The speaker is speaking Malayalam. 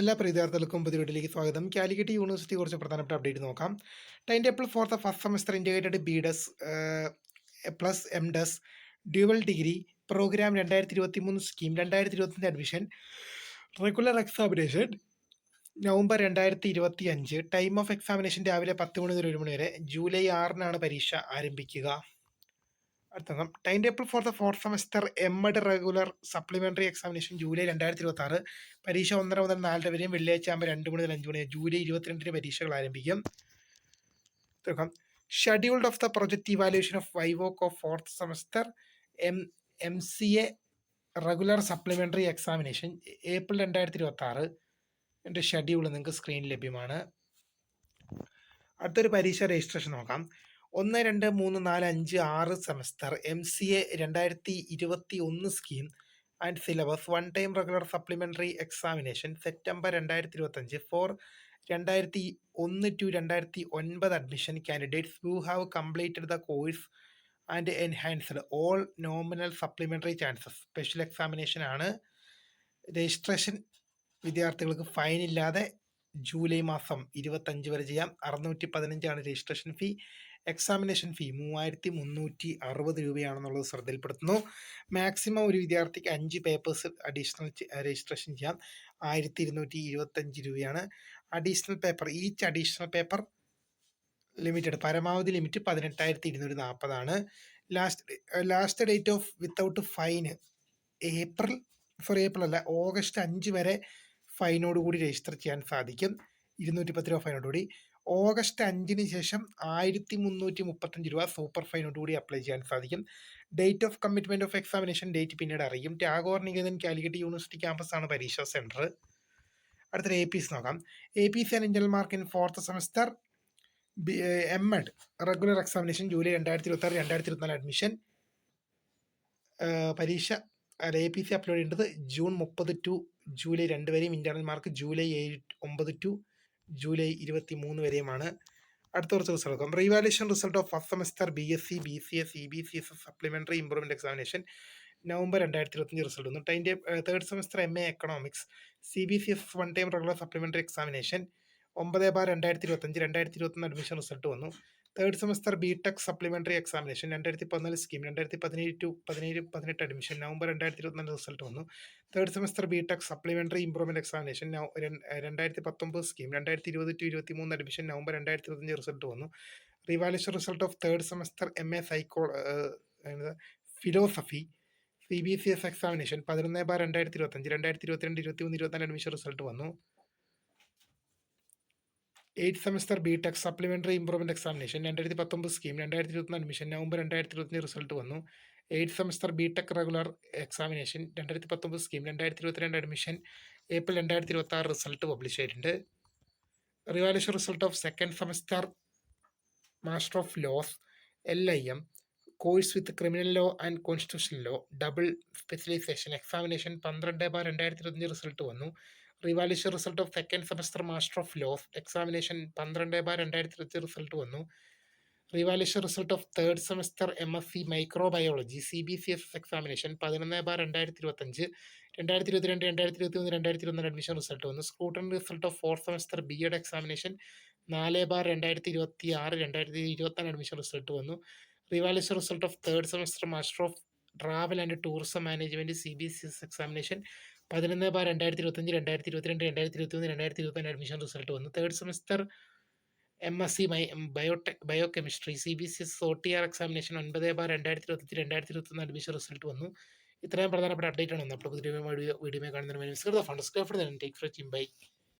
എല്ലാ പ്രിയ വിദ്യാർത്ഥികൾക്കും പുതിയ വീട്ടിലേക്ക് സ്വാഗതം. കാലിക്കറ്റ് യൂണിവേഴ്സിറ്റി കുറിച്ച് പ്രധാനപ്പെട്ട അപ്ഡേറ്റ് നോക്കാം. Time table for the first semester integrated B Des plus M Des dual degree program 2023 scheme 2025 admission regular examination November 2025. Time of examination രാവിലെ 10 മണി മുതൽ 1 മണി വരെ. ജൂലൈ 6-നാണ് പരീക്ഷ ആരംഭിക്കുക. അടുത്ത time table for the fourth semester M Ed regular supplementary examination July 2026. പരീക്ഷ 1:30 മുതൽ 4:00 വരെയും വെള്ളിയാഴ്ച ആകുമ്പോൾ 2 മണി മുതൽ 5 മണി വരെ. ജൂലൈ 22-ന് പരീക്ഷകൾ ആരംഭിക്കും. Scheduled of the project evaluation of viva voce of fourth semester MCA regular supplementary examination April 2026. എൻ്റെ ഷെഡ്യൂൾ നിങ്ങൾക്ക് സ്ക്രീനിൽ ലഭ്യമാണ്. അടുത്തൊരു പരീക്ഷ രജിസ്ട്രേഷൻ നോക്കാം. 1, 2, 3, 4, 5, 6 semester MCA 2021 scheme and syllabus one time regular supplementary examination September 2025 for 2001 to 2009 admission candidates who have completed the course and enhanced all nominal supplementary chances. Special examination ആണ്. രജിസ്ട്രേഷൻ വിദ്യാർത്ഥികൾക്ക് ഫൈൻ ഇല്ലാതെ ജൂലൈ മാസം 25 വരെ ചെയ്യാം. 615 രജിസ്ട്രേഷൻ ഫീ. എക്സാമിനേഷൻ ഫീ 3360 രൂപയാണെന്നുള്ളത് ശ്രദ്ധയിൽപ്പെടുത്തുന്നു. മാക്സിമം ഒരു വിദ്യാർത്ഥിക്ക് 5 പേപ്പേഴ്സ് അഡീഷണൽ രജിസ്ട്രേഷൻ ചെയ്യാം. 1225 രൂപയാണ്. Additional paper each additional paper limited പരമാവധി limit 18,240 last date of without fine April അല്ല, ഓഗസ്റ്റ് 5 വരെ ഫൈനോട് കൂടി രജിസ്റ്റർ ചെയ്യാൻ സാധിക്കും. 210 രൂപ ഫൈനോടുകൂടി. ഓഗസ്റ്റ് 5-ന് ശേഷം 1335 രൂപ സൂപ്പർ ഫൈനോട് കൂടി അപ്ലൈ ചെയ്യാൻ സാധിക്കും. Date of commitment of examination date പിന്നീട് അറിയും. ടാഗോർ നികേതൻ കാലിക്കറ്റ് യൂണിവേഴ്സിറ്റി ക്യാമ്പസ് ആണ് പരീക്ഷാ സെന്റർ. അടുത്തൊരു APC നോക്കാം. APC ആൻഡ് ഇന്റൽ mark in fourth semester M Ed regular examination July 2026 2024 admission. പരീക്ഷ APC അപ്ലോഡ് ചെയ്യേണ്ടത് ജൂൺ 30 ടു ജൂലൈ 2 വരെയും internal mark July 9 to July 23 വരെയുമാണ്. അടുത്ത കുറച്ച് റിസൾട്ട് നോക്കാം. Revaluation result of first semester BSc BCA CBCSS supplementary improvement examination November 2025 result വന്നു. Third semester MA economics CBCSS one time regular supplementary examination 9/2025 2021 admission result വന്നു. Third semester BTech supplementary examination 2014 scheme 2017 to 18 admission November 2024 result വന്നു. Third semester BTech supplementary improvement examination 2019 scheme 2020 to 23 admission November 2025 result വന്നു. Revaluation result of third semester MA philosophy CBCS examination 11/2025 2022 21 24 admission result വന്നു. 8th semester BTech supplementary improvement examination 2019 scheme 2021 admission November 2025 result വന്നു. 8th semester BTech regular examination 2019 scheme 2022 admission April 2026 result publish ചെയ്തിട്ടുണ്ട്. Revaluation result of second semester master of laws LIM course with criminal law and constitutional law double specialisation examination 12/2025 result വന്നു. Revaluation result of second semester master of laws examination 12/2025 result വന്നു. Revaluation result of third semester MSc microbiology CBCSS examination 11/2025 2022 2023 2021 admission result വന്നു. Scrutiny result of fourth semester BEd examination 4/2026 2024 admission result വന്നു. Revaluation result of third semester master of travel and tourism management CBCSS examination 11/2025 2022 2023 2024 admission result വന്നു. Third semester MSc biochemistry CBCSS OTR examination 9/2025 2021 admission result വന്നു. ഇത്രയും പ്രധാനപ്പെട്ട അപ്ഡേറ്റ് ആണ് വന്നത്. അപ്പോൾ പുതിയ വീഡിയോ കാണുന്നതിന് ടേക്ക് ഫോർ ബൈ.